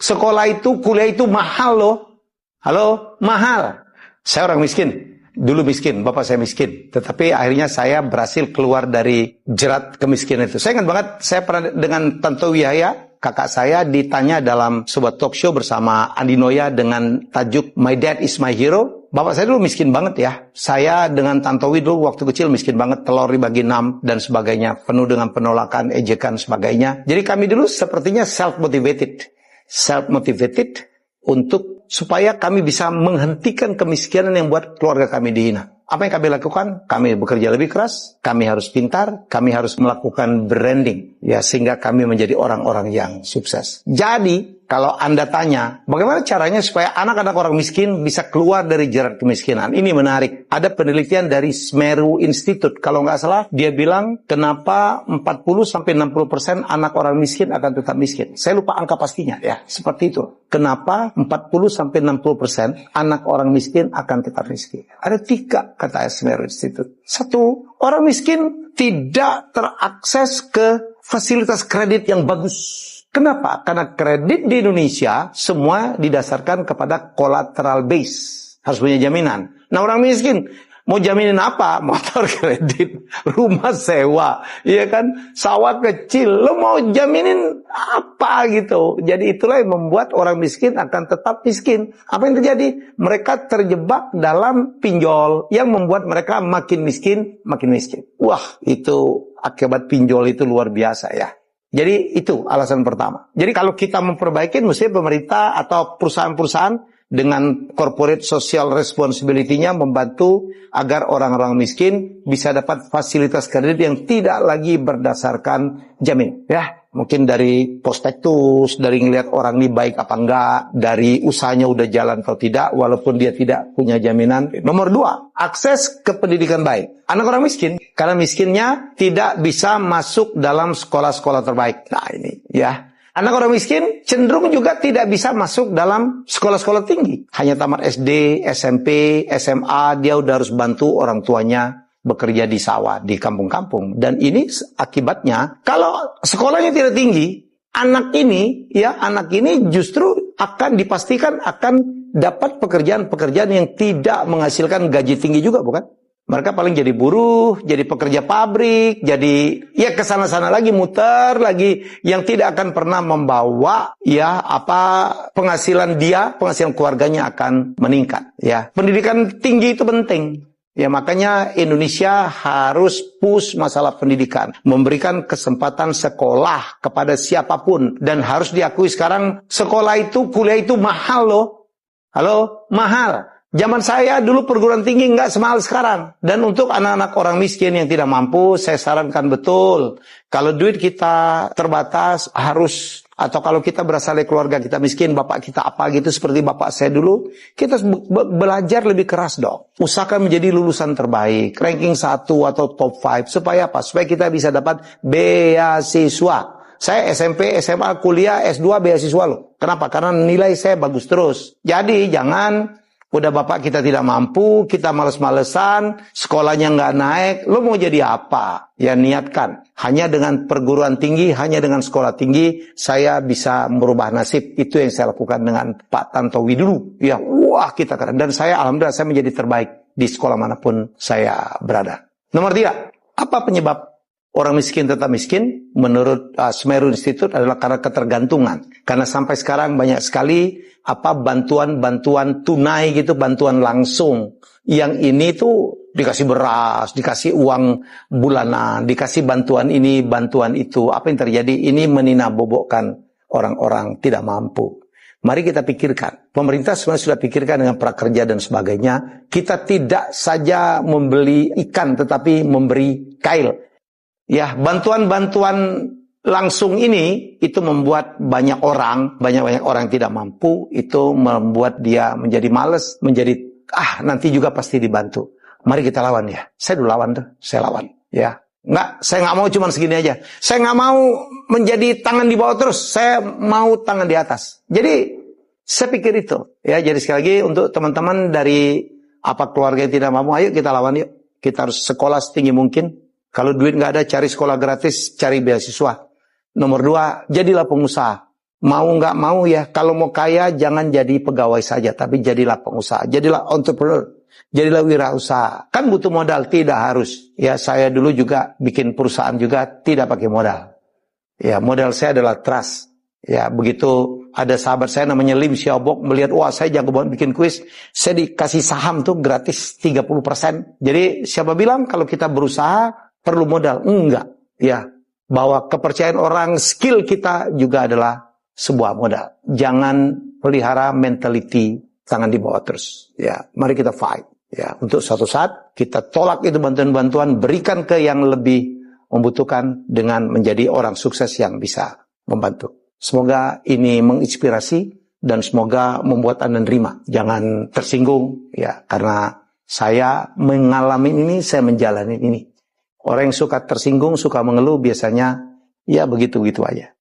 Sekolah itu, kuliah itu mahal loh. Halo, mahal. Saya orang miskin. Dulu miskin, bapak saya miskin. Tetapi akhirnya saya berhasil keluar dari jerat kemiskinan itu. Saya ingat banget, saya pernah dengan Tanto Wihaya, kakak saya, ditanya dalam sebuah talk show bersama Andi Noya dengan tajuk My Dad is My Hero. Bapak saya dulu miskin banget ya. Saya dengan Tantowi dulu waktu kecil miskin banget, telur dibagi 6 dan sebagainya. Penuh dengan penolakan, ejekan, sebagainya. Jadi kami dulu sepertinya self-motivated. Self-motivated untuk supaya kami bisa menghentikan kemiskinan yang buat keluarga kami dihina. Apa yang kami lakukan? Kami bekerja lebih keras, kami harus pintar, kami harus melakukan branding. Ya, sehingga kami menjadi orang-orang yang sukses. Jadi, kalau Anda tanya, bagaimana caranya supaya anak-anak orang miskin bisa keluar dari jerat kemiskinan? Ini menarik. Ada penelitian dari Semeru Institute. Kalau nggak salah, dia bilang kenapa 40-60% anak orang miskin akan tetap miskin. Saya lupa angka pastinya ya, seperti itu. Kenapa 40-60% anak orang miskin akan tetap miskin? Ada 3 kata Semeru Institute. 1, orang miskin tidak terakses ke fasilitas kredit yang bagus. Kenapa? Karena kredit di Indonesia semua didasarkan kepada collateral base. Harus punya jaminan. Nah, orang miskin mau jaminin apa? Motor kredit, rumah sewa, iya kan? Sawah kecil, lo mau jaminin apa gitu? Jadi itulah yang membuat orang miskin akan tetap miskin. Apa yang terjadi? Mereka terjebak dalam pinjol yang membuat mereka makin miskin, makin miskin. Wah, itu akibat pinjol itu luar biasa ya. Jadi itu alasan pertama. Jadi kalau kita memperbaiki, mesti pemerintah atau perusahaan-perusahaan dengan corporate social responsibility-nya membantu agar orang-orang miskin bisa dapat fasilitas kredit yang tidak lagi berdasarkan jamin. Ya, mungkin dari prospektus, dari ngelihat orang ini baik apa enggak, dari usahanya udah jalan atau tidak, walaupun dia tidak punya jaminan. Nomor 2, akses ke pendidikan baik. Anak orang miskin, karena miskinnya tidak bisa masuk dalam sekolah-sekolah terbaik. Nah ini ya. Anak orang miskin cenderung juga tidak bisa masuk dalam sekolah-sekolah tinggi. Hanya tamat SD, SMP, SMA, dia udah harus bantu orang tuanya bekerja di sawah, di kampung-kampung. Dan ini akibatnya, kalau sekolahnya tidak tinggi, anak ini justru akan dipastikan akan dapat pekerjaan-pekerjaan yang tidak menghasilkan gaji tinggi juga, bukan? Mereka paling jadi buruh, jadi pekerja pabrik, jadi ya kesana-sana lagi, muter lagi, yang tidak akan pernah membawa penghasilan keluarganya akan meningkat. Ya, pendidikan tinggi itu penting. Ya, makanya Indonesia harus push masalah pendidikan, memberikan kesempatan sekolah kepada siapapun, dan harus diakui sekarang sekolah itu, kuliah itu mahal loh. Halo, mahal. Zaman saya dulu perguruan tinggi nggak semahal sekarang. Dan untuk anak-anak orang miskin yang tidak mampu, saya sarankan betul. Kalau duit kita terbatas, atau kalau kita berasal dari keluarga kita miskin, bapak kita apa gitu, seperti bapak saya dulu, kita belajar lebih keras dong. Usahakan menjadi lulusan terbaik, ranking 1 atau top 5. Supaya apa? Supaya kita bisa dapat beasiswa. Saya SMP, SMA, kuliah, S2 beasiswa loh. Kenapa? Karena nilai saya bagus terus. Jadi jangan udah bapak kita tidak mampu, kita males-malesan, sekolahnya nggak naik, lo mau jadi apa? Ya niatkan, hanya dengan perguruan tinggi, hanya dengan sekolah tinggi, saya bisa merubah nasib. Itu yang saya lakukan dengan Pak Tantowi dulu. Ya, wah kita keren. Dan saya, alhamdulillah, saya menjadi terbaik di sekolah manapun saya berada. Nomor 3, apa penyebab orang miskin tetap miskin? Menurut Semeru Institute adalah karena ketergantungan. Karena sampai sekarang banyak sekali bantuan-bantuan tunai gitu, bantuan langsung. Yang ini tuh dikasih beras, dikasih uang bulanan, dikasih bantuan ini, bantuan itu. Apa yang terjadi? Ini meninabobokan orang-orang tidak mampu. Mari kita pikirkan. Pemerintah sebenarnya sudah pikirkan dengan prakerja dan sebagainya. Kita tidak saja membeli ikan, tetapi memberi kail. Ya, bantuan-bantuan langsung ini itu membuat banyak orang yang tidak mampu, itu membuat dia menjadi malas, menjadi nanti juga pasti dibantu. Mari kita lawan ya. Saya dulu lawan tuh, saya lawan ya. Saya nggak mau cuma segini aja. Saya nggak mau menjadi tangan di bawah terus. Saya mau tangan di atas. Jadi saya pikir itu ya. Jadi sekali lagi untuk teman-teman dari keluarga yang tidak mampu, ayo kita lawan yuk. Kita harus sekolah setinggi mungkin. Kalau duit nggak ada, cari sekolah gratis, cari beasiswa. Nomor 2, jadilah pengusaha. Mau nggak mau ya, kalau mau kaya jangan jadi pegawai saja, tapi jadilah pengusaha, jadilah entrepreneur, jadilah wirausaha. Kan butuh modal, tidak harus. Ya, saya dulu juga bikin perusahaan juga tidak pakai modal. Ya, modal saya adalah trust. Ya, begitu ada sahabat saya namanya Lim Xiaobok melihat, wah saya jago banget bikin kuis, saya dikasih saham tuh gratis 30%. Jadi siapa bilang kalau kita berusaha perlu modal? Enggak. Ya, bahwa kepercayaan orang, skill kita juga adalah sebuah modal. Jangan pelihara mentality tangan di bawah terus. Ya, mari kita fight. Ya, untuk suatu saat kita tolak itu bantuan-bantuan, berikan ke yang lebih membutuhkan dengan menjadi orang sukses yang bisa membantu. Semoga ini menginspirasi dan semoga membuat Anda nerima. Jangan tersinggung ya, karena saya mengalami ini, saya menjalani ini. Orang yang suka tersinggung, suka mengeluh biasanya ya begitu-begitu aja.